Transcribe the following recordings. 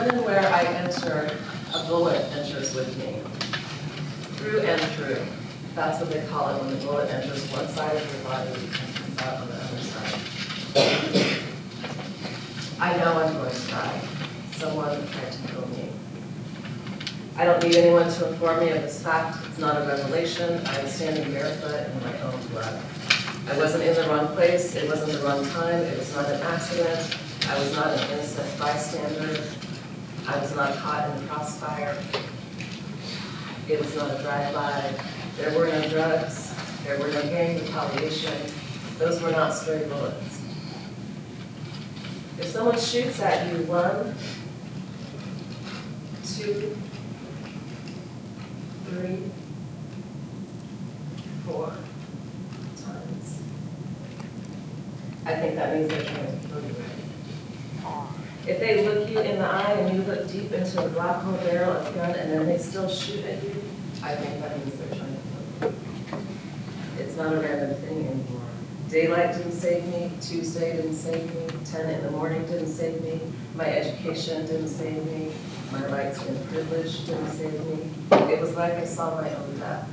When and where I enter, a bullet enters with me. Through and through. That's what they call it when the bullet enters one side of your body and comes out on the other side. I know I'm going to die. Someone tried to kill me. I don't need anyone to inform me of this fact. It's not a revelation. I am standing barefoot in my own blood. I wasn't in the wrong place. It wasn't the wrong time. It was not an accident. I was not an innocent bystander. I was not caught in the crossfire. It was not a drive-by. There were no drugs. There were no gang retaliation. Those were not stray bullets. If someone shoots at you 1, 2, 3, 4 times, I think that means they're trying to kill you. If they look you in the eye and you look deep into a black hole barrel of a gun and then they still shoot at you, I think that means they're trying to kill you. It's not a random thing anymore. Daylight didn't save me, Tuesday didn't save me, 10 in the morning didn't save me, my education didn't save me, my rights and privilege didn't save me. It was like I saw my own death.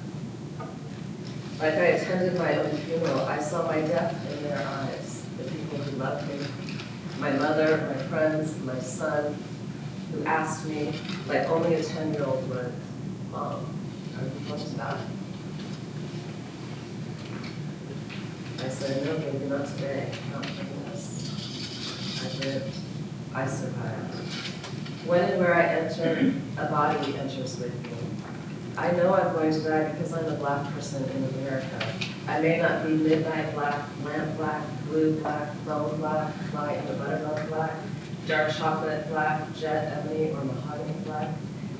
Like I attended my own funeral, I saw my death in their eyes, the people who loved me. My mother, my friends, my son, who asked me, like only a 10-year-old would, Mom, are you going to die? I said, no, baby, not today, not from this. I lived, I survived. When and where I enter, a body enters with me. I know I'm going to die because I'm a black person in America. I may not be midnight black, lamp black, blue black, bone black, fly in the buttermilk black, dark chocolate black, jet ebony, or mahogany black.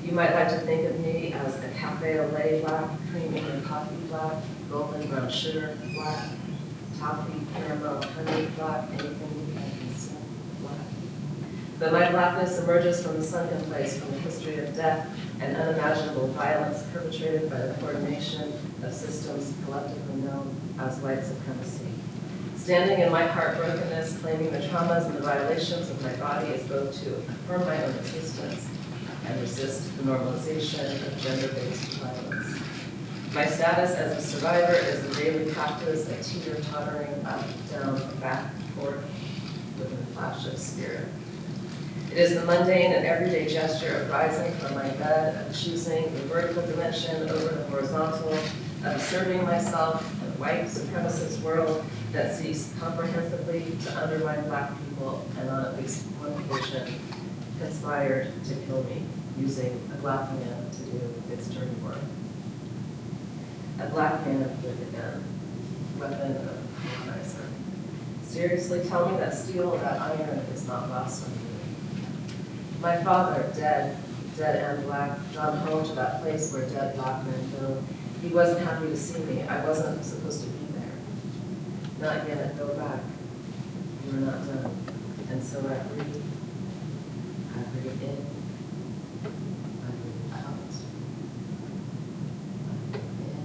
You might like to think of me as a cafe au lait black, cream and coffee black, golden brown sugar black, toffee, caramel, honey black, anything I can see black. But my blackness emerges from the sunken place, from the history of death and unimaginable violence perpetrated by the coordination of systems collectively known as white supremacy. Standing in my heartbrokenness, claiming the traumas and the violations of my body is both to affirm my own existence and resist the normalization of gender-based violence. My status as a survivor is a daily practice of teeter-tottering up, down, back, forth, with a flash of spirit. It is the mundane and everyday gesture of rising from my bed, of choosing the vertical dimension over the horizontal, of asserting myself in a white supremacist world that seeks comprehensively to undermine black people and on at least one occasion conspired to kill me, using a black man to do its dirty work. A black man with a gun, weapon of a colonizer. Seriously, tell me that steel, that iron is not lost on you. My father, dead and black, gone home to that place where dead black men go. He wasn't happy to see me. I wasn't supposed to be there. Not yet, go back. You were not done. And so I breathe. I breathe in. I breathe out. I breathe in.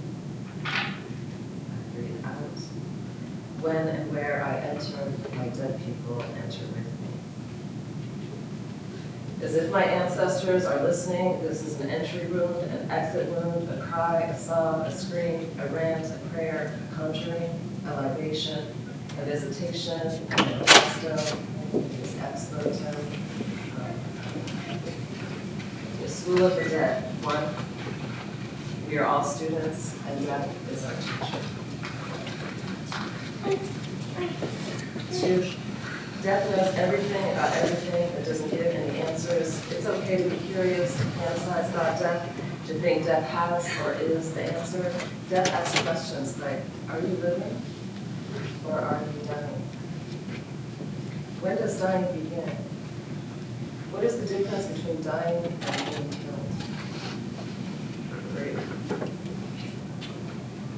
I breathe out. When and where I enter, my dead people enter with me. As if my ancestors are listening, this is an entry wound, an exit wound, a cry, a sob, a scream, a rant, a prayer, a conjuring, a libation, a visitation, a manifesto, is ex voto. The School of the Dead, 1. We are all students, and death is our teacher. 2. Death knows everything about everything, but doesn't give any answers. It's okay to be curious, to fantasize about death, to think death has or is the answer. Death asks questions like, are you living or are you dying? When does dying begin? What is the difference between dying and being killed? 3.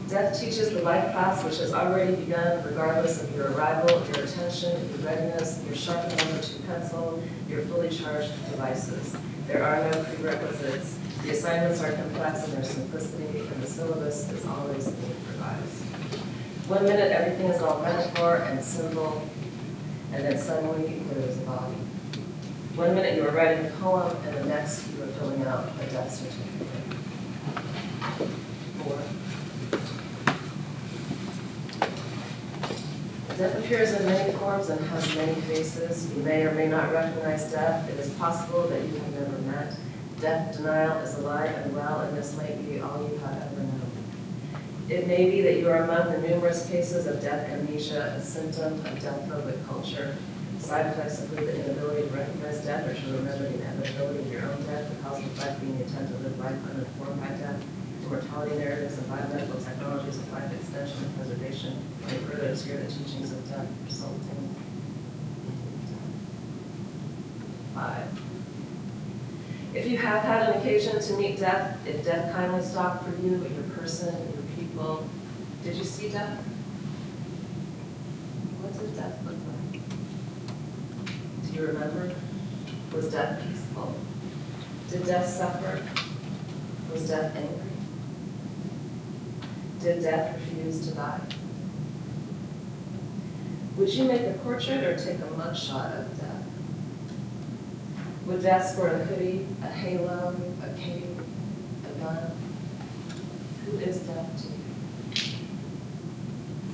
Death teaches the life class which has already begun, regardless of your arrival, your attention, your readiness, your sharpened #2 pencil, your fully charged devices. There are no prerequisites. The assignments are complex in their simplicity, and the syllabus is always being revised. 1 minute, everything is all metaphor and symbol, and then suddenly there is a body. 1 minute you were writing a poem, and the next you were filling out a death certificate. 4. Death appears in many forms and has many faces. You may or may not recognize death. It is possible that you have never met. Death denial is alive and well, and this might be all you have ever known. It may be that you are among the numerous cases of death amnesia, a symptom of death-phobic culture. Side effects include the inability to recognize death or to remember the inevitability of your own death, the cause of life being the attempt to live life uninformed by death, immortality narratives and biomedical technologies of life extension and preservation may further obscure the teachings of death resulting in death. 5. If you have had an occasion to meet death, if death kindly stopped for you, your person, your people, did you see death? What did death look like? Do you remember? Was death peaceful? Did death suffer? Was death angry? Did death refuse to die? Would you make a portrait or take a mugshot of death? Would death sport a hoodie, a halo, a cape, a gun? Who is death to you?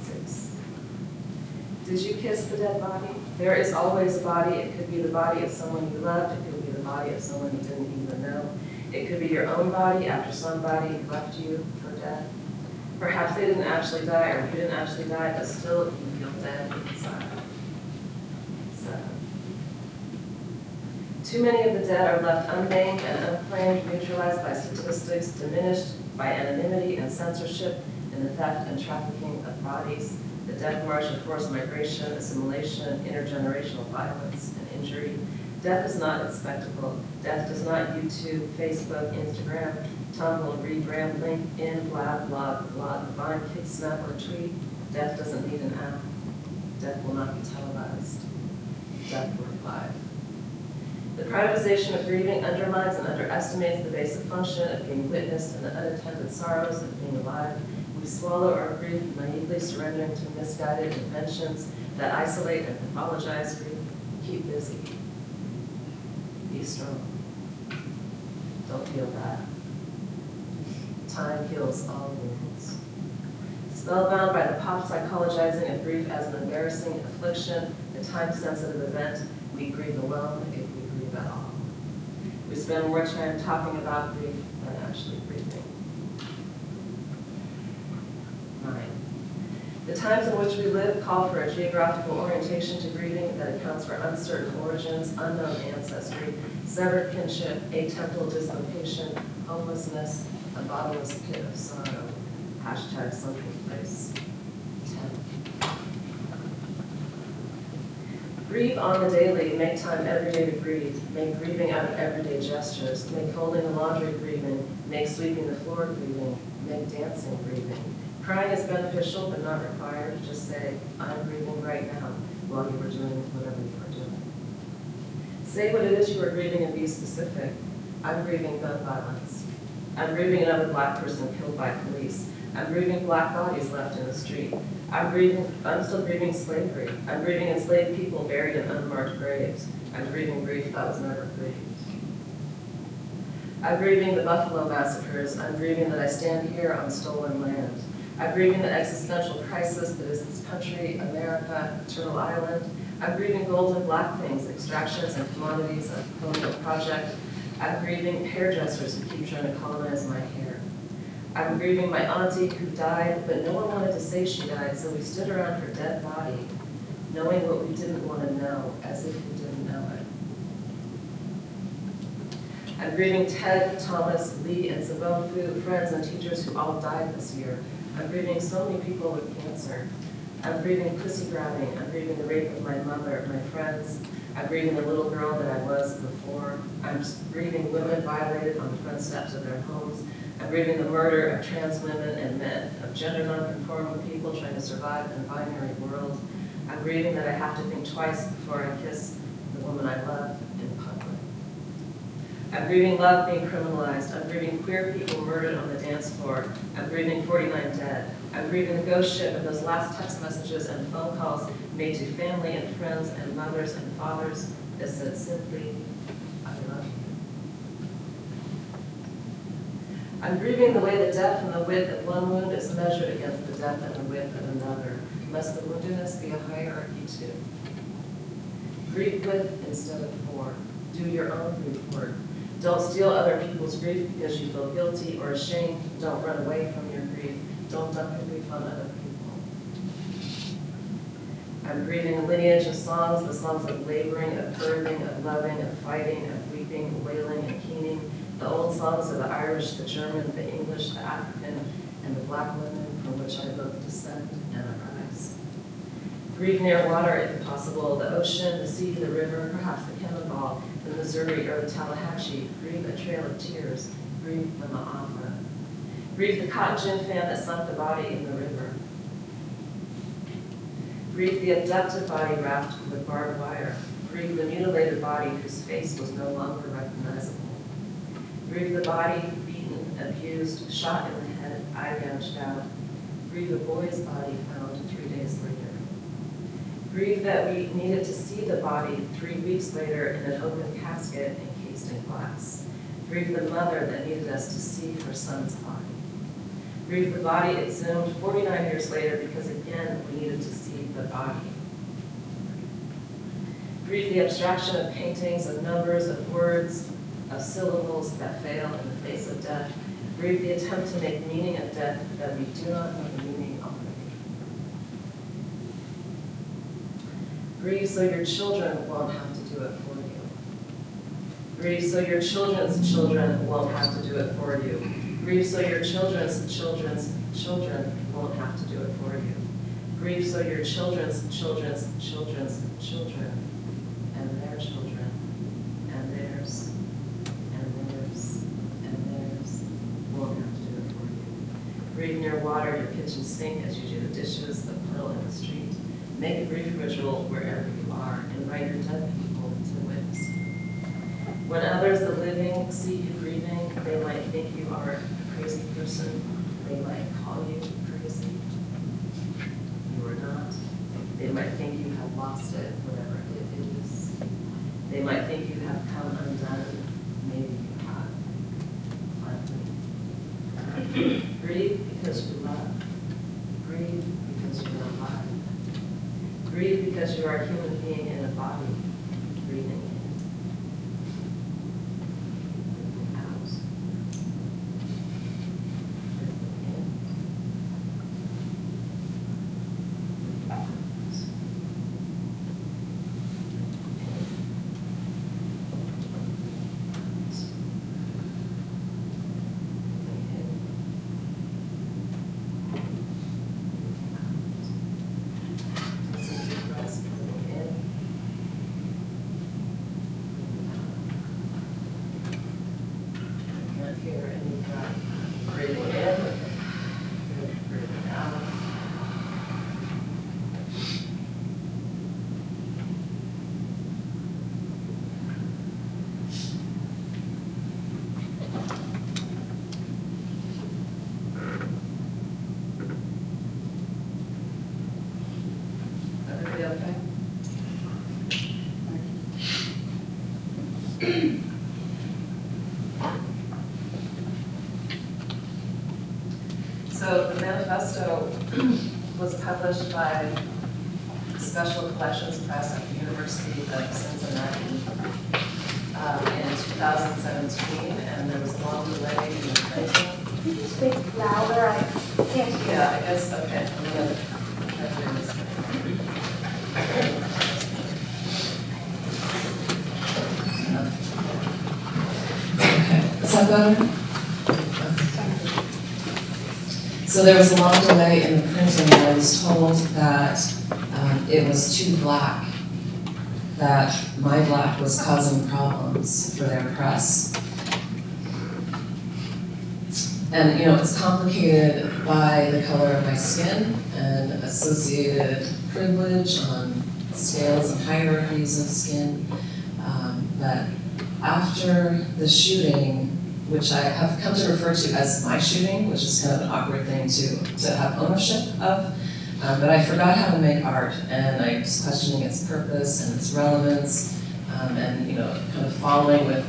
6. Did you kiss the dead body? There is always a body. It could be the body of someone you loved. It could be the body of someone you didn't even know. It could be your own body after somebody left you for dead. Perhaps they didn't actually die, or you didn't actually die, but still you feel dead inside. 7. Too many of the dead are left unnamed and unclaimed, neutralized by statistics, diminished by anonymity and censorship in the theft and trafficking of bodies, the death march of forced migration, assimilation, intergenerational violence, and injury. Death is not a spectacle. Death does not YouTube, Facebook, Instagram, Tumblr, rebrand, LinkedIn, blab, blog, Vine, Kick, Snap, or tweet. Death doesn't need an app. Death will not be televised. Death will live. The privatization of grieving undermines and underestimates the basic function of being witnessed and the unattended sorrows of being alive. We swallow our grief, naively surrendering to misguided inventions that isolate and pathologize grief. Keep busy. Be strong. Don't feel bad. Time heals all wounds. Spellbound by the pop psychologizing of grief as an embarrassing affliction, a time-sensitive event, we grieve alone if we grieve at all. We spend more time talking about grief than actually grieving. 9. The times in which we live call for a geographical orientation to grieving that accounts for uncertain origins, unknown ancestry, severed kinship, atemporal dislocation, homelessness, a bottomless pit of sorrow. Hashtag something place. 10. Grieve on the daily, make time every day to grieve, make grieving out of everyday gestures, make folding the laundry grieving, make sweeping the floor grieving, make dancing grieving. Crying is beneficial but not required. Just say, I'm grieving right now while you were doing whatever you were doing. Say what it is you are grieving and be specific. I'm grieving gun violence. I'm grieving another black person killed by police. I'm grieving black bodies left in the street. I'm still grieving slavery. I'm grieving enslaved people buried in unmarked graves. I'm grieving grief that was never grieved. I'm grieving the Buffalo massacres. I'm grieving that I stand here on stolen land. I'm grieving the existential crisis that is this country, America, Turtle Island. I'm grieving gold and black things, extractions and commodities of the colonial project. I'm grieving hairdressers who keep trying to colonize my hair. I'm grieving my auntie who died, but no one wanted to say she died, so we stood around her dead body, knowing what we didn't want to know, as if we didn't know it. I'm grieving Ted, Thomas, Lee, and Sabofu, friends and teachers who all died this year. I'm grieving so many people with cancer. I'm grieving pussy grabbing. I'm grieving the rape of my mother, my friends. I'm grieving the little girl that I was before. I'm grieving women violated on the front steps of their homes. I'm grieving the murder of trans women and men, of gender non-conforming people trying to survive in a binary world. I'm grieving that I have to think twice before I kiss the woman I love in public. I'm grieving love being criminalized. I'm grieving queer people murdered on the dance floor. I'm grieving 49 dead. I'm grieving the ghost ship of those last text messages and phone calls made to family and friends and mothers and fathers that said simply, I'm grieving the way the depth and the width of one wound is measured against the depth and the width of another. Must the woundedness be a hierarchy too? Grieve with instead of for. Do your own grief work. Don't steal other people's grief because you feel guilty or ashamed. Don't run away from your grief. Don't dump your grief on other people. I'm grieving a lineage of songs, the songs of laboring, of birthing, of loving, of fighting, of weeping, wailing, and keening, the old songs of the Irish, the German, the English, the African, and the black women from which I both descend and arise. Grieve near water if possible, the ocean, the sea, the river, perhaps the Cannonball, the Missouri, or the Tallahatchie. Grieve a trail of tears. Grieve the Ma'afa. Grieve the cotton gin fan that sunk the body in the river. Grieve the abducted body wrapped with barbed wire. Grieve the mutilated body whose face was no longer recognizable. Grieve the body beaten, abused, shot in the head, eye gouged out. Grieve the boy's body found 3 days later. Grieve that we needed to see the body 3 weeks later in an open casket encased in glass. Grieve the mother that needed us to see her son's body. Grieve the body exhumed 49 years later because again we needed to see the body. Grieve the abstraction of paintings, of numbers, of words, of syllables that fail in the face of death. Grieve the attempt to make meaning of death that we do not know the meaning already. Grieve so your children won't have to do it for you. Grieve so your children's children won't have to do it for you. Grieve so your children's children's children won't have to do it for you. Grieve so your children's children's children's children and their children and theirs and theirs and theirs won't have to do it for you. Grieve near water, your kitchen sink as you do the dishes, the puddle in the street. Make a grief ritual wherever you are, invite your dead people to witness you. When others, the living, see you grieving, they might think you are a crazy person. They might call you crazy. You are not. They might think you have lost it, whatever it is. They might think you have come undone. Maybe you have. Finally. Grieve because you love. Grieve because you are alive. Grieve because you are a human being in a body, breathing in, breathing out, breathing in, breathing out, So the manifesto was published by Special Collections Press at the University of Cincinnati in 2017, and there was a long delay in the printing. Can you speak louder? I can't hear. Yeah, I guess, okay, I'm gonna try to do this. Okay, is that better? So there was a long delay in the printing, and I was told that it was too black, that my black was causing problems for their press. And it's complicated by the color of my skin and associated privilege on scales and hierarchies of skin. But after the shooting, which I have come to refer to as my shooting, which is kind of an awkward thing to have ownership of. But I forgot how to make art, and I was questioning its purpose and its relevance, and kind of following with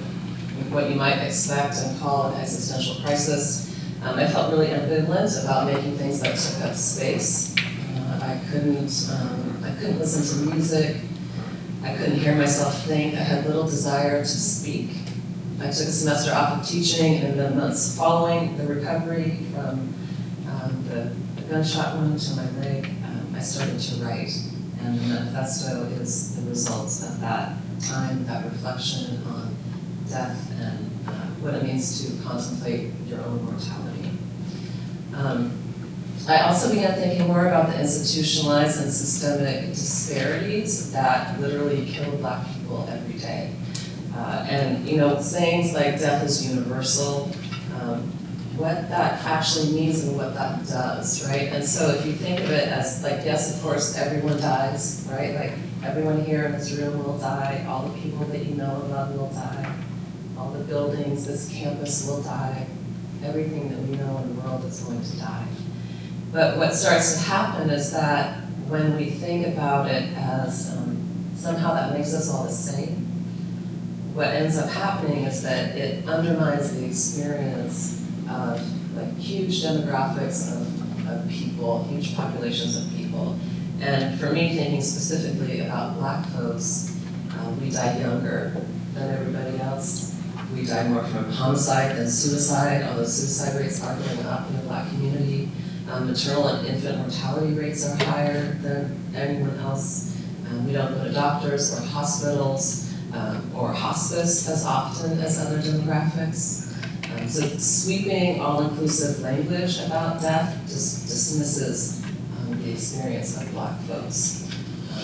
what you might expect and call an existential crisis. I felt really ambivalent about making things that took up space. I couldn't listen to music. I couldn't hear myself think. I had little desire to speak. I took a semester off of teaching, and in the months following the recovery from the gunshot wound to my leg, I started to write. And the manifesto is the result of that time, that reflection on death and what it means to contemplate your own mortality. I also began thinking more about the institutionalized and systemic disparities that literally kill Black people every day. And sayings like death is universal, what that actually means and what that does, right? And so if you think of it as like, yes, of course, everyone dies, right? Like everyone here in this room will die, all the people that you know and love will die, all the buildings, this campus will die, everything that we know in the world is going to die. But what starts to happen is that when we think about it as somehow that makes us all the same, what ends up happening is that it undermines the experience of like huge demographics of people, huge populations of people. And for me, thinking specifically about Black folks, we die younger than everybody else. We die more from homicide than suicide, although suicide rates are going up in the Black community. Maternal and infant mortality rates are higher than anyone else. We don't go to doctors or hospitals or hospice as often as other demographics. So sweeping, all-inclusive language about death just dismisses the experience of Black folks.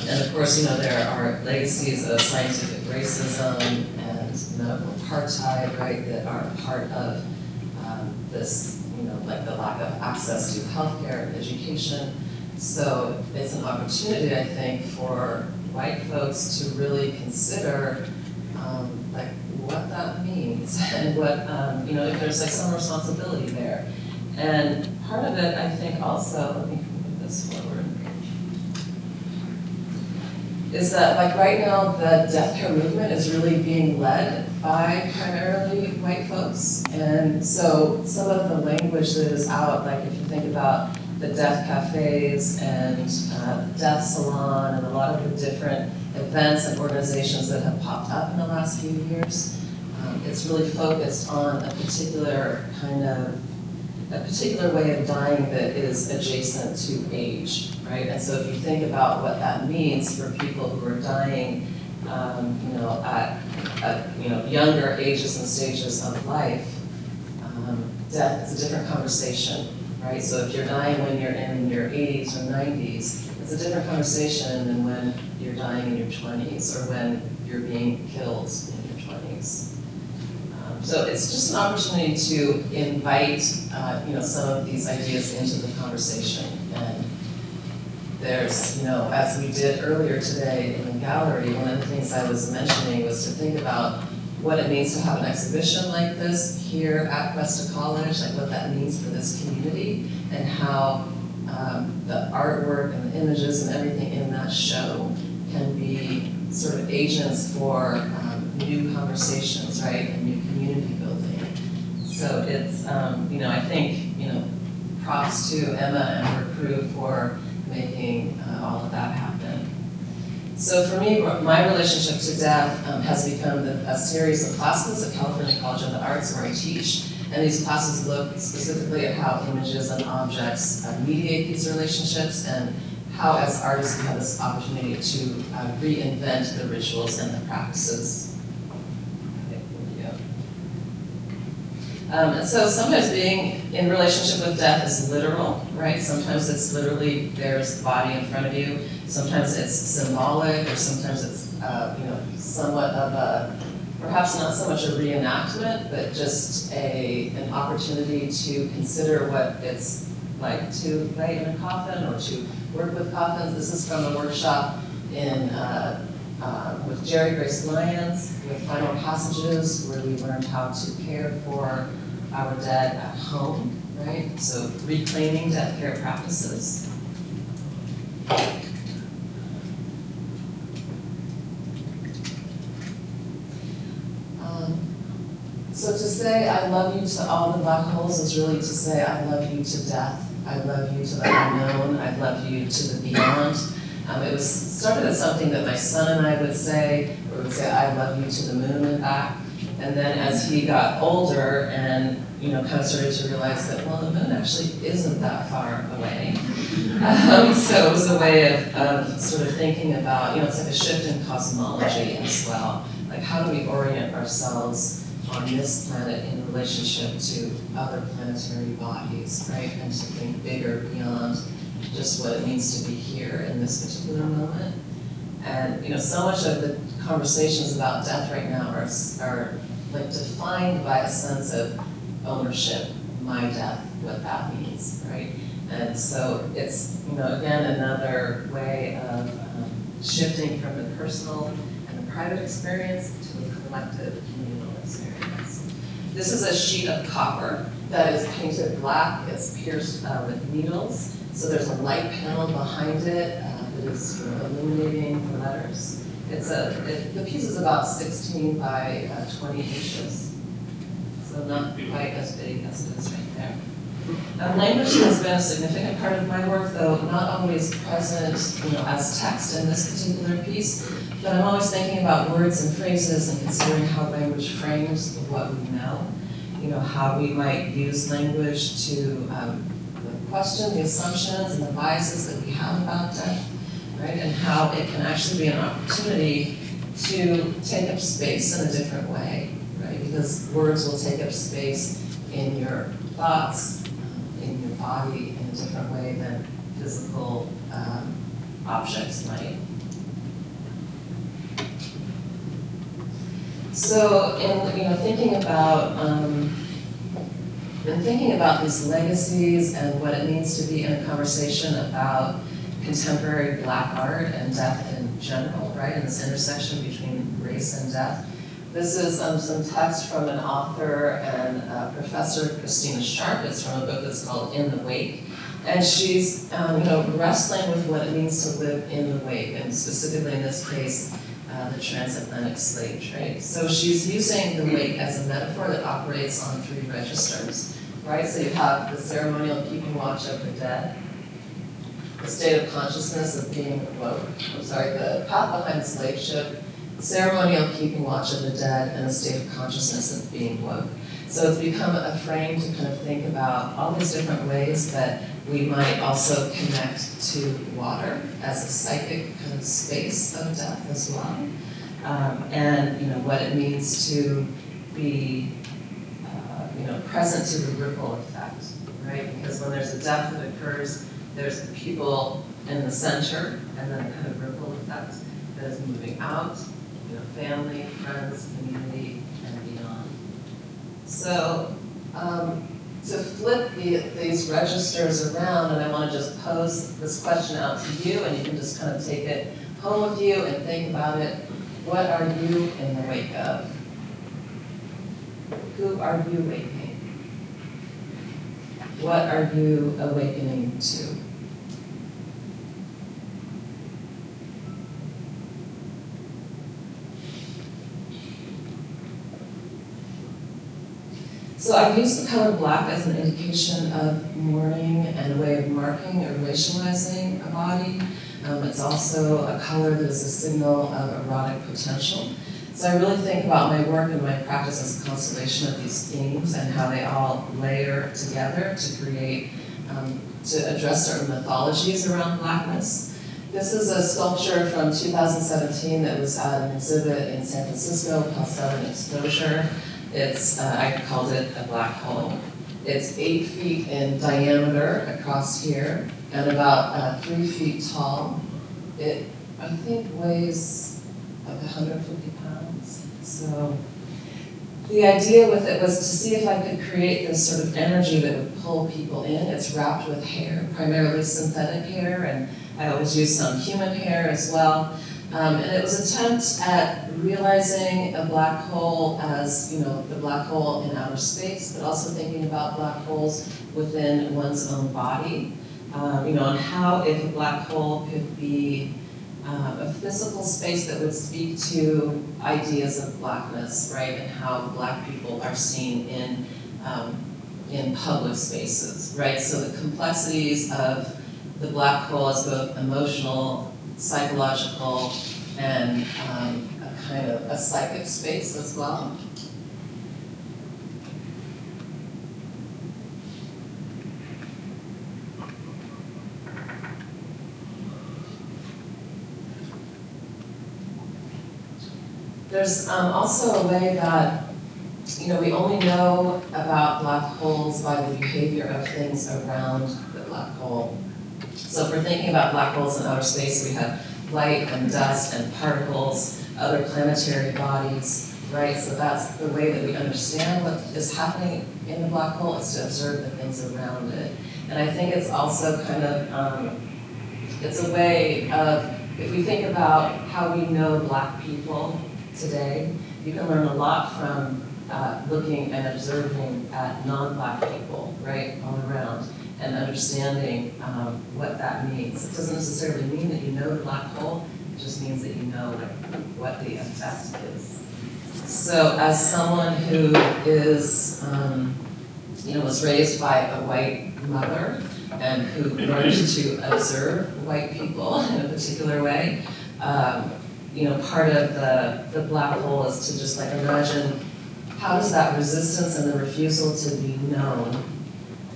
And of course, there are legacies of scientific racism and medical apartheid, right, that are part of this, like the lack of access to healthcare and education. So it's an opportunity, I think, for white folks to really consider like what that means and what, if there's like some responsibility there. And part of it, I think also, let me move this forward, is that like right now the death care movement is really being led by primarily white folks. And so some of the language that is out, like if you think about the death cafes and death salon and a lot of the different events and organizations that have popped up in the last few years, it's really focused on a particular way of dying that is adjacent to age, right? And so if you think about what that means for people who are dying, at younger ages and stages of life, death is a different conversation, right? So if you're dying when you're in your 80s or 90s, it's a different conversation than when you're dying in your 20s or when you're being killed in your 20s. So it's just an opportunity to invite, some of these ideas into the conversation. And there's, as we did earlier today in the gallery, one of the things I was mentioning was to think about what it means to have an exhibition like this here at Cuesta College, like what that means for this community, and how the artwork and the images and everything in that show can be sort of agents for new conversations, right, and new community building. So it's, I think, props to Emma and her crew for making all of that happen. So for me, my relationship to death has become a series of classes at California College of the Arts where I teach. And these classes look specifically at how images and objects mediate these relationships and how as artists we have this opportunity to reinvent the rituals and the practices. And so sometimes being in relationship with death is literal, right? Sometimes it's literally there's the body in front of you. Sometimes it's symbolic, or sometimes it's somewhat of a, perhaps not so much a reenactment, but just an opportunity to consider what it's like to lay in a coffin or to work with coffins. This is from a workshop with Jerry Grace Lyons with Final Passages, where we learned how to care for our dead at home, right? So reclaiming death care practices. So to say I love you to all the black holes is really to say I love you to death, I love you to the unknown, I love you to the beyond. It was started as something that my son and I would say, or we would say I love you to the moon and back. And then as he got older and kind of started to realize that, well, the moon actually isn't that far away. So it was a way of sort of thinking about, it's like a shift in cosmology as well. Like how do we orient ourselves on this planet in relationship to other planetary bodies, right? And to think bigger beyond just what it means to be here in this particular moment. And so much of the conversations about death right now are like defined by a sense of ownership, my death, what that means, right? And so it's, again, another way of shifting from the personal and the private experience to the collective communal experience. This is a sheet of copper that is painted black. It's pierced with needles. So there's a light panel behind it that is illuminating the letters. The piece is about 16 by 20 inches. So not quite as big as it is right there. Language has been a significant part of my work, though not always present, as text in this particular piece. But I'm always thinking about words and phrases and considering how language frames what we know. How we might use language to question the assumptions and the biases that we have about death, right? And how it can actually be an opportunity to take up space in a different way, right? Because words will take up space in your thoughts, in your body in a different way than physical objects might. So in thinking about these legacies and what it means to be in a conversation about contemporary Black art and death in general, right? And this intersection between race and death. This is some text from an author and professor, Christina Sharp. It's from a book that's called In the Wake. And she's wrestling with what it means to live in the wake, and specifically in this case, the transatlantic slave trade. So she's using the wake as a metaphor that operates on 3 registers, right? So you have the ceremonial keeping watch of the dead, the state of consciousness of being the path behind the slave ship, ceremonial keeping watch of the dead, and the state of consciousness of being woke. So it's become a frame to kind of think about all these different ways that we might also connect to water as a psychic kind of space of death as well. And what it means to be present to the ripple effect, right? Because when there's a death that occurs, there's the people in the center, and then a kind of ripple effect that is moving out, family, friends, community, and beyond. So to flip these registers around, and I want to just pose this question out to you, and you can just kind of take it home with you and think about it. What are you in the wake of? Who are you waking? What are you awakening to? So I've used the color black as an indication of mourning and a way of marking or racializing a body. It's also a color that is a signal of erotic potential. So I really think about my work and my practice as a constellation of these themes and how they all layer together to create, to address certain mythologies around blackness. This is a sculpture from 2017 that was at an exhibit in San Francisco, Pastel and Exposure. It's, I called it a black hole. It's 8 feet in diameter across here and about 3 feet tall. It, I think, weighs like 150 pounds. So the idea with it was to see if I could create this sort of energy that would pull people in. It's wrapped with hair, primarily synthetic hair, and I always use some human hair as well. And it was an attempt at realizing a black hole as, the black hole in outer space, but also thinking about black holes within one's own body. And how if a black hole could be a physical space that would speak to ideas of blackness, right, and how black people are seen in public spaces, right? So the complexities of the black hole as both emotional, psychological, and a kind of a psychic space as well. There's also a way that, we only know about black holes by the behavior of things around the black hole. So if we're thinking about black holes in outer space, we have light and dust and particles, other planetary bodies, right? So that's the way that we understand what is happening in the black hole, is to observe the things around it. And I think it's also kind of, it's a way of, if we think about how we know black people today, you can learn a lot from looking and observing at non-black people, right, all around, and understanding what that means. It doesn't necessarily mean that you know the black hole, it just means that you know what the effect is. So as someone who is, was raised by a white mother and who learned to observe white people in a particular way, part of the black hole is to just imagine, how does that resistance and the refusal to be known,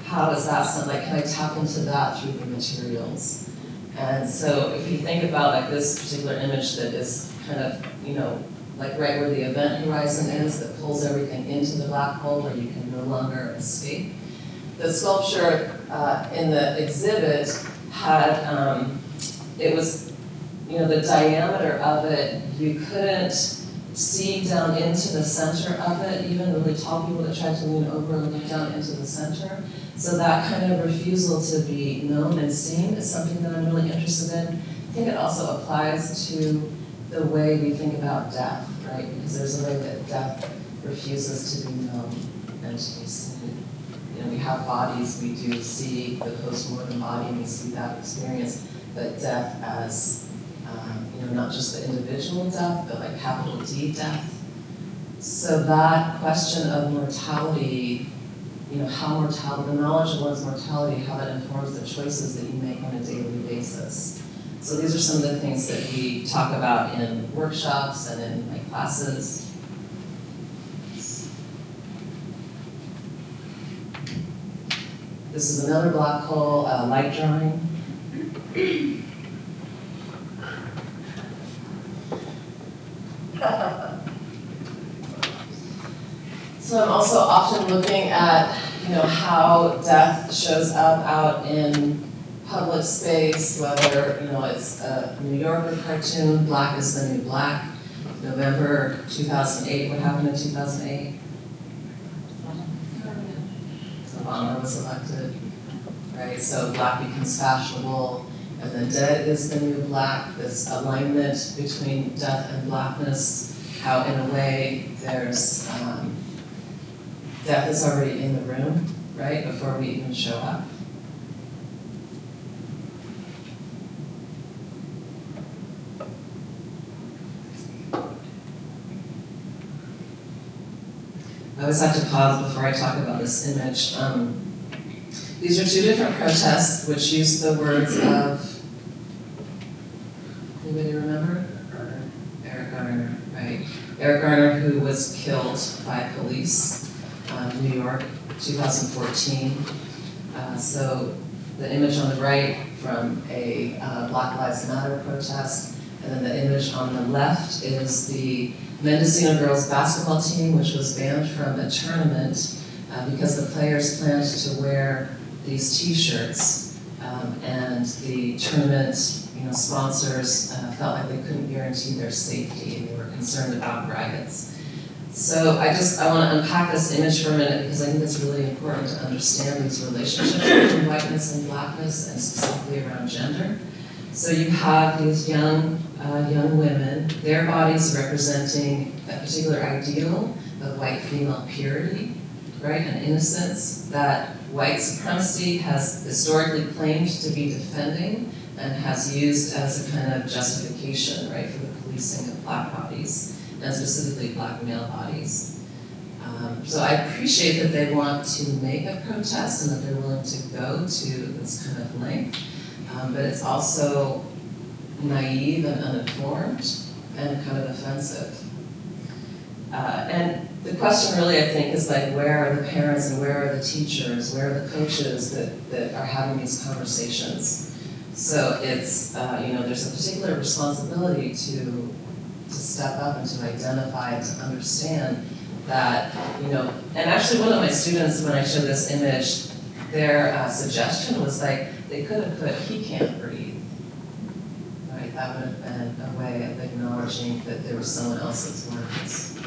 how is that something, can I tap into that through the materials? And so if you think about this particular image that is kind of, right where the event horizon is, that pulls everything into the black hole where you can no longer escape. The sculpture in the exhibit had, it was, the diameter of it, you couldn't see down into the center of it, even really tall people that tried to lean over and look down into the center. So that kind of refusal to be known and seen is something that I'm really interested in. I think it also applies to the way we think about death, right? Because there's a way that death refuses to be known and to be seen. We have bodies, we do see the post-mortem body, and we see that experience, but death as not just the individual death, but capital D death. So that question of mortality, how mortality, the knowledge of one's mortality, how that informs the choices that you make on a daily basis. So these are some of the things that we talk about in workshops and in my classes. This is another black hole light drawing. So I'm also often looking at, how death shows up out in public space, whether, it's a New Yorker cartoon, Black is the New Black, November 2008, what happened in 2008? Obama was elected, right? So black becomes fashionable, and then dead is the new black, this alignment between death and blackness, how in a way there's, death is already in the room, right, before we even show up. I always have to pause before I talk about this image. These are two different protests which use the words of, anybody remember? Eric Garner, right? Eric Garner, who was killed by police, New York, 2014. So the image on the right from a Black Lives Matter protest, and then the image on the left is the Mendocino girls basketball team, which was banned from a tournament because the players planned to wear these T-shirts, and the tournament, sponsors felt like they couldn't guarantee their safety, and they were concerned about riots. So I want to unpack this image for a minute because I think it's really important to understand these relationships between whiteness and blackness, and specifically around gender. So you have these young women, their bodies representing a particular ideal of white female purity, right, and innocence that white supremacy has historically claimed to be defending, and has used as a kind of justification, right, for the policing of black bodies, and specifically black male bodies. So I appreciate that they want to make a protest and that they're willing to go to this kind of length, but it's also naive and uninformed and kind of offensive. And the question really, I think, is like, where are the parents and where are the teachers, where are the coaches that are having these conversations? So it's, there's a particular responsibility to step up and to identify and to understand that, and actually one of my students, when I showed this image, their suggestion was like, they could have put, "He can't breathe." Right, that would have been a way of acknowledging that there was someone else's words.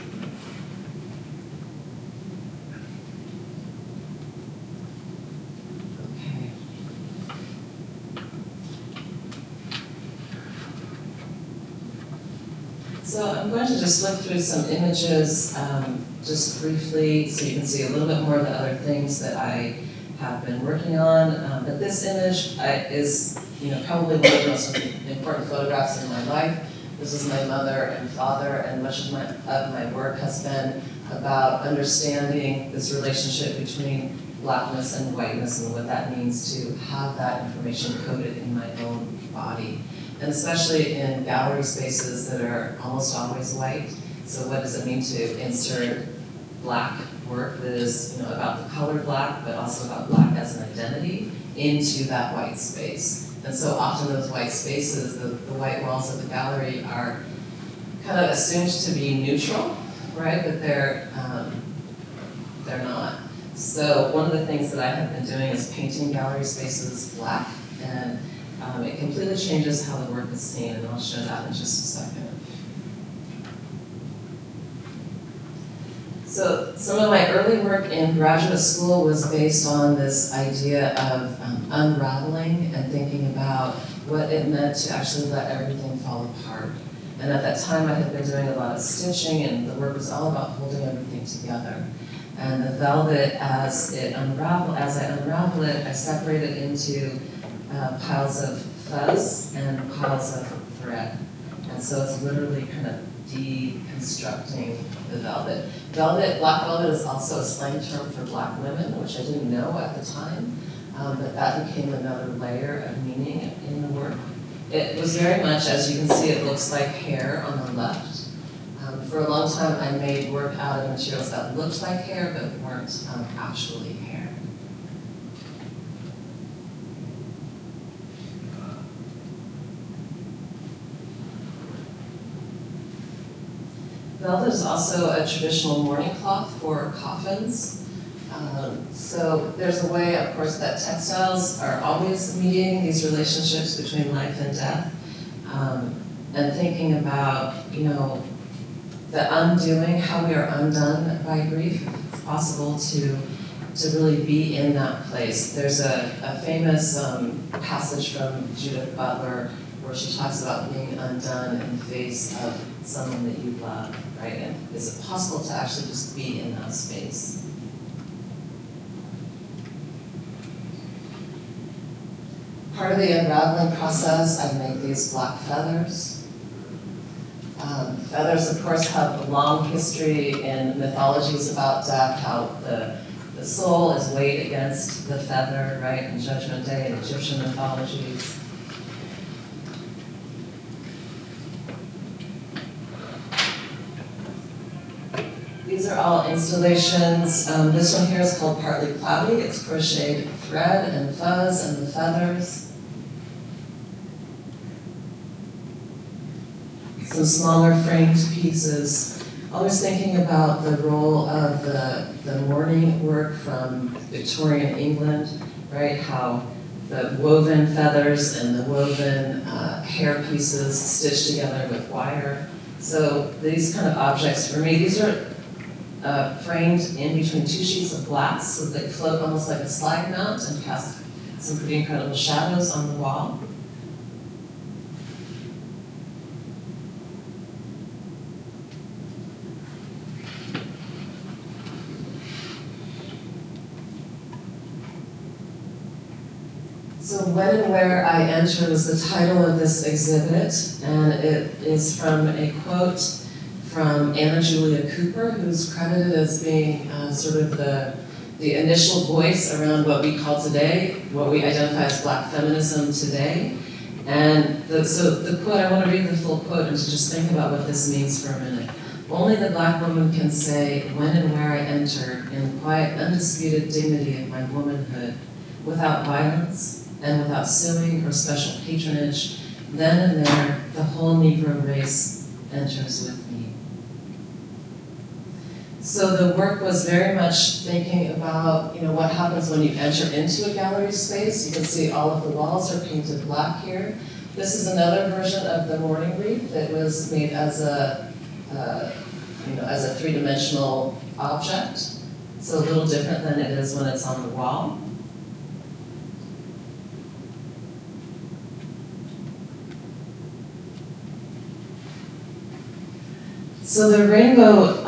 Okay. So I'm going to just look through some images just briefly so you can see a little bit more of the other things that I have been working on. But this image is probably one of the most important photographs in my life. This is my mother and father, and much of my work has been about understanding this relationship between blackness and whiteness and what that means to have that information coded in my own body. And especially in gallery spaces that are almost always white. So what does it mean to insert black work that is about the color black, but also about black as an identity into that white space? And so often those white spaces, the white walls of the gallery are kind of assumed to be neutral, right? But they're not. So one of the things that I have been doing is painting gallery spaces black, and it completely changes how the work is seen, and I'll show that in just a second. So some of my early work in graduate school was based on this idea of unraveling and thinking about what it meant to actually let everything fall apart. And at that time I had been doing a lot of stitching, and the work was all about holding everything together. And the velvet, as I unravel it, I separate it into piles of fuzz and piles of thread. And so it's literally kind of deconstructing the velvet. Black velvet is also a slang term for black women, which I didn't know at the time, but that became another layer of meaning in the work. It was very much, as you can see, it looks like hair on the left. For a long time, I made work out of materials that looked like hair, but weren't actually hair. Velvet is also a traditional mourning cloth for coffins. So there's a way, of course, that textiles are always mediating these relationships between life and death, and thinking about, the undoing, how we are undone by grief. It's possible to really be in that place. There's a famous passage from Judith Butler where she talks about being undone in the face of someone that you love, right? And is it possible to actually just be in that space? Part of the unraveling process, I make these black feathers. Feathers, of course, have a long history in mythologies about death, how the soul is weighed against the feather, right, in Judgment Day in Egyptian mythologies. These are all installations. This one here is called Partly Cloudy. It's crocheted thread and fuzz and the feathers. Some smaller framed pieces. Always thinking about the role of the mourning work from Victorian England, right? How the woven feathers and the woven hair pieces stitched together with wire. So these kind of objects for me, these are framed in between two sheets of glass, so they float almost like a slide mount and cast some pretty incredible shadows on the wall. So When and Where I Enter was the title of this exhibit, and it is from a quote from Anna Julia Cooper, who's credited as being sort of the initial voice around what we call today, what we identify as Black feminism today. And so the quote, I want to read the full quote and to just think about what this means for a minute. Only the Black woman can say, when and where I enter, in the quiet, undisputed dignity of my womanhood, without violence and without suing or special patronage, then and there, the whole Negro race enters with me. So the work was very much thinking about, what happens when you enter into a gallery space. You can see all of the walls are painted black here. This is another version of the Mourning wreath that was made as a three-dimensional object. So a little different than it is when it's on the wall. So the rainbow,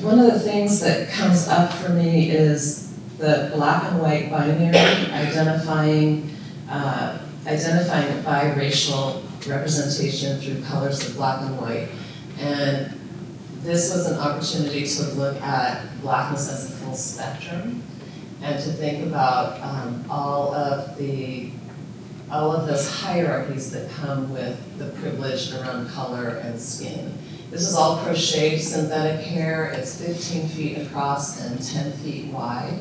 one of the things that comes up for me is the black and white binary, identifying biracial representation through colors of black and white. And this was an opportunity to look at blackness as a full spectrum and to think about all of those hierarchies that come with the privilege around color and skin. This is all crocheted synthetic hair. It's 15 feet across and 10 feet wide.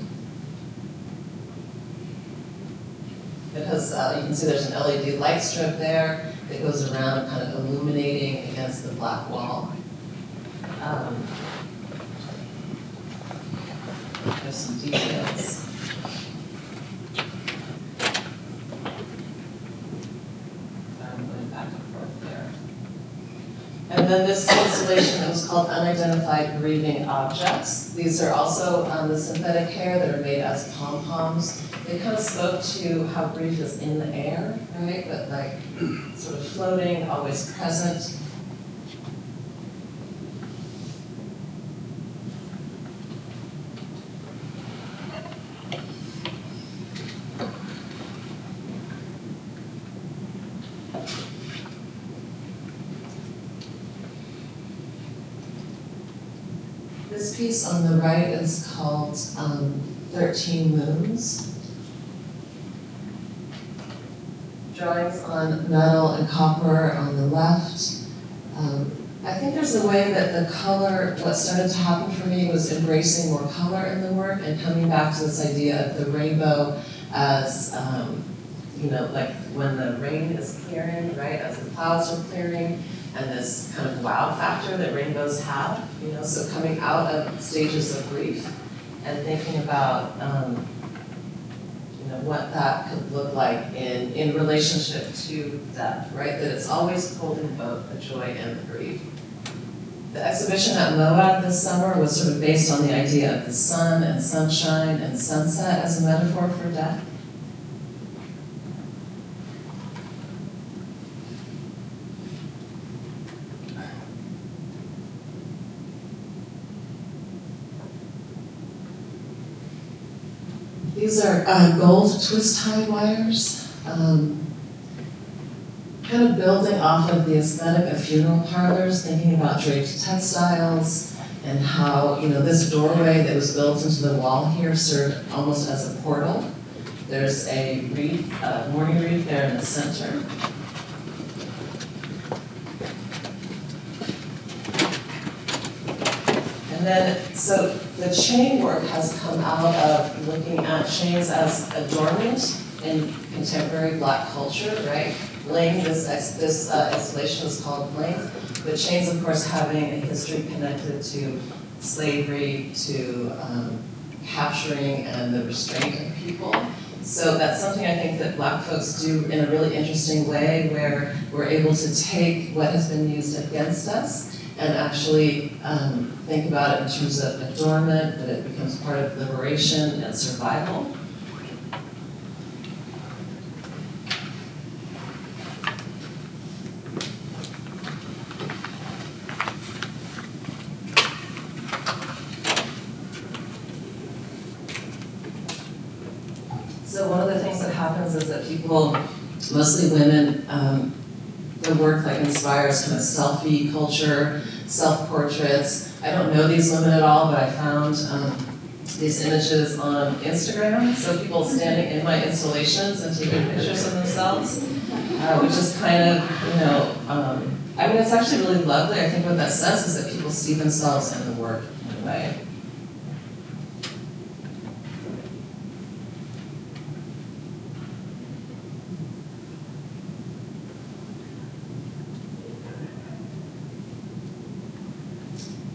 Because you can see there's an LED light strip there that goes around kind of illuminating against the black wall. There's some details. I'm going back and forth there. And then this installation that was called Unidentified Grieving Objects. These are also the synthetic hair that are made as pom-poms. They kind of spoke to how grief is in the air, right? But like sort of floating, always present. This piece on the right is called 13 Moons. Drawings on metal and copper on the left. I think there's a way that the color, what started to happen for me was embracing more color in the work and coming back to this idea of the rainbow as, like when the rain is clearing, right, as the clouds are clearing, and this kind of wow factor that rainbows have, so coming out of stages of grief and thinking about, what that could look like in relationship to death, right? That it's always holding both the joy and the grief. The exhibition at MOAD this summer was sort of based on the idea of the sun and sunshine and sunset as a metaphor for death. These are gold twist-tie wires, kind of building off of the aesthetic of funeral parlors, thinking about draped textiles and how, this doorway that was built into the wall here served almost as a portal. There's a wreath, mourning wreath there in the center. And then, so the chain work has come out of looking at chains as adornment in contemporary Black culture, right? Bling, this installation is called Bling. But chains, of course, having a history connected to slavery, to capturing and the restraint of people. So that's something I think that Black folks do in a really interesting way, where we're able to take what has been used against us and actually think about it in terms of adornment, that it becomes part of liberation and survival. So one of the things that happens happens is that people, mostly women, the work like inspires kind of selfie culture, self-portraits. I don't know these women at all, but I found these images on Instagram. So people standing in my installations and taking pictures of themselves, which is kind of, I mean, it's actually really lovely. I think what that says is that people see themselves in the work in a way.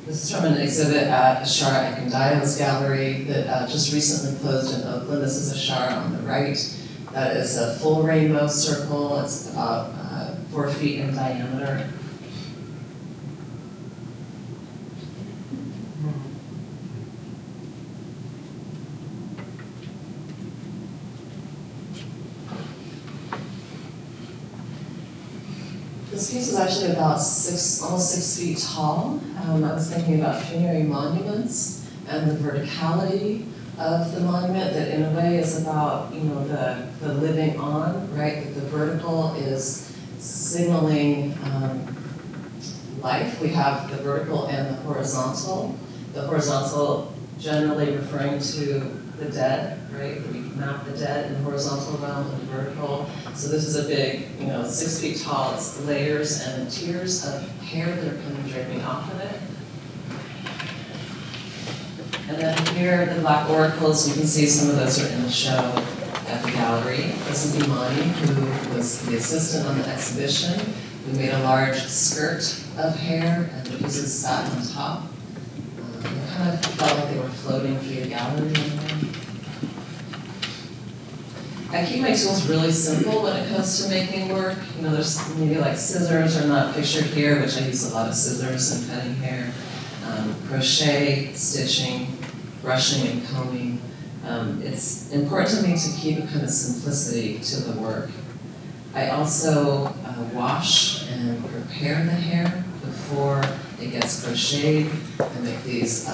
This is from an exhibit at Shara Ekundayo's gallery that just recently closed in Oakland. This is a Shara on the right. That is a full rainbow circle. It's about 4 feet in diameter. This piece is actually about almost 6 feet tall. I was thinking about funerary monuments and the verticality of the monument that in a way is about, the living on, right? That the vertical is signaling life. We have the vertical and the horizontal. The horizontal generally referring to the dead, right? We map the dead in the horizontal realm and the vertical. So this is a big, 6 feet tall. It's layers and tiers of hair that are kind of draping off of it. And then here, the black oracles, you can see some of those are in the show at the gallery. This is Imani, who was the assistant on the exhibition, who made a large skirt of hair, and the pieces sat on top. They kind of felt like they were floating through the gallery. I keep my tools really simple when it comes to making work. There's maybe like scissors are not pictured here, which I use a lot of scissors in cutting hair. Crochet, stitching, brushing and combing. It's important to me to keep a kind of simplicity to the work. I also wash and prepare the hair before it gets crocheted. I make these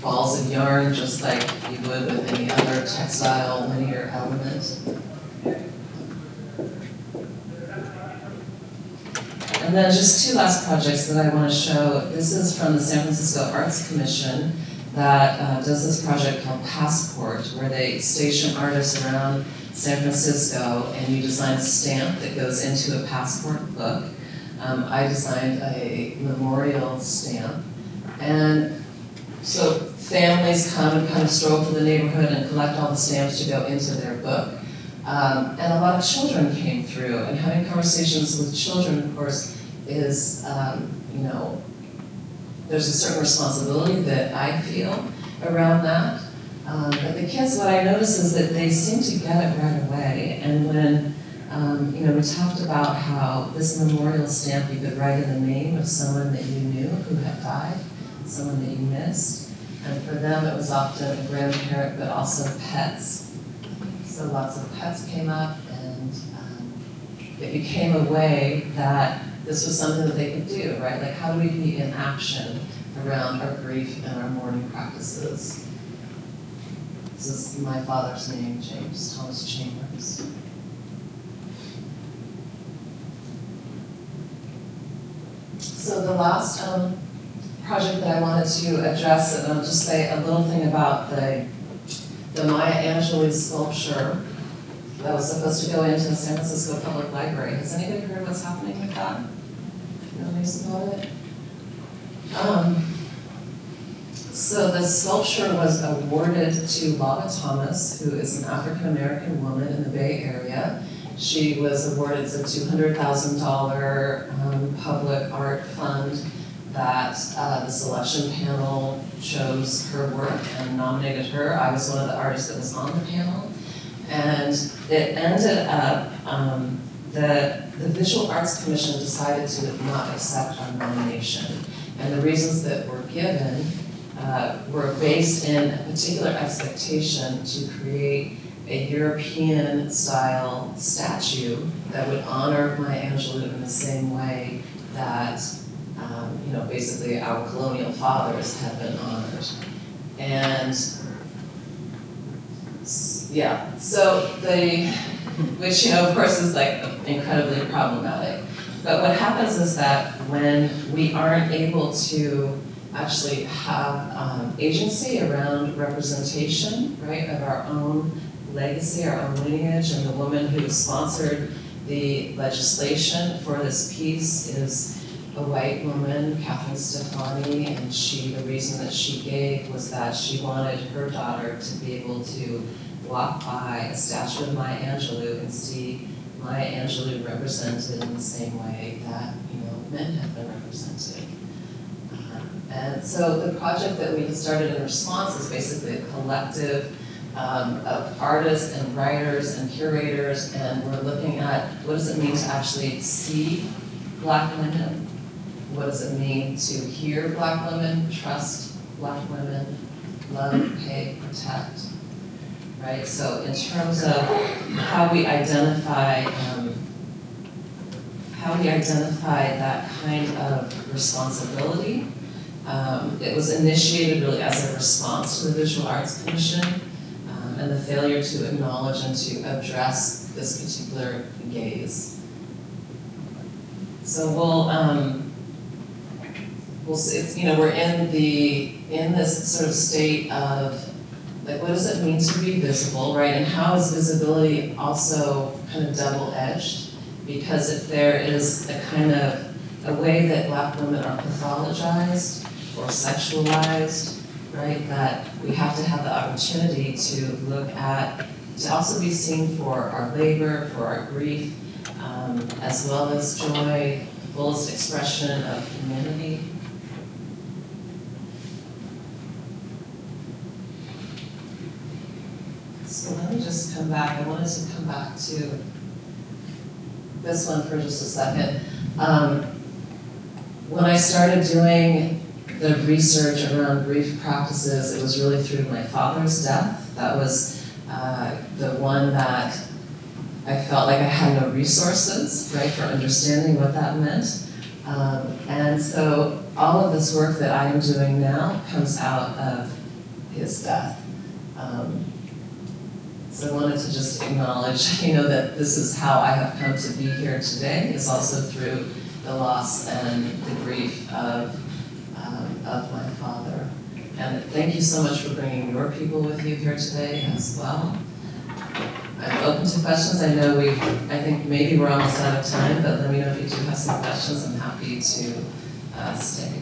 balls of yarn just like you would with any other textile linear element. And then just 2 last projects that I want to show. This is from the San Francisco Arts Commission that does this project called Passport, where they station artists around San Francisco and you design a stamp that goes into a passport book. I designed a memorial stamp. And so families come and kind of stroll through the neighborhood and collect all the stamps to go into their book. And a lot of children came through, and having conversations with children, of course, is, there's a certain responsibility that I feel around that. But the kids, what I notice is that they seem to get it right away. And when, we talked about how this memorial stamp, you could write in the name of someone that you knew who had died, someone that you missed. And for them, it was often a grandparent, but also pets. So lots of pets came up, and it became a way that this was something that they could do, right? Like, how do we be in action around our grief and our mourning practices? This is my father's name, James Thomas Chambers. So the last project that I wanted to address, and I'll just say a little thing about the Maya Angelou sculpture that was supposed to go into the San Francisco Public Library. Has anybody heard what's happening with that? No news about it? So the sculpture was awarded to Lava Thomas, who is an African-American woman in the Bay Area. She was awarded a $200,000 public art fund that the selection panel chose her work and nominated her. I was one of the artists that was on the panel. And it ended up, the Visual Arts Commission decided to not accept our nomination. And the reasons that were given were based in a particular expectation to create a European-style statue that would honor Maya Angelou in the same way that, basically our colonial fathers have been honored. And yeah, so which, of course is like incredibly problematic. But what happens is that when we aren't able to actually have agency around representation, right, of our own legacy, our own lineage, and the woman who sponsored the legislation for this piece is a white woman, Catherine Stefani, and the reason that she gave was that she wanted her daughter to be able to walk by a statue of Maya Angelou and see Maya Angelou represented in the same way that, men have been represented. And so the project that we started in response is basically a collective of artists and writers and curators, and we're looking at what does it mean to actually see Black women? What does it mean to hear Black women, trust Black women, love, pay, protect, right? So in terms of how we identify that kind of responsibility, it was initiated really as a response to the Visual Arts Commission and the failure to acknowledge and to address this particular gaze. So we're in this sort of state of like, what does it mean to be visible, right? And how is visibility also kind of double-edged? Because if there is a kind of a way that Black women are pathologized or sexualized, right, that we have to have the opportunity to look at, to also be seen for our labor, for our grief, as well as joy, fullest expression of humanity. So let me just come back. I wanted to come back to this one for just a second. When I started doing the research around grief practices, it was really through my father's death. That was the one that I felt like I had no resources, right, for understanding what that meant. And so all of this work that I am doing now comes out of his death. So I wanted to just acknowledge, that this is how I have come to be here today, is also through the loss and the grief of my father. And thank you so much for bringing your people with you here today as well. I'm open to questions. I think maybe we're almost out of time, but let me know if you do have some questions. I'm happy to stay.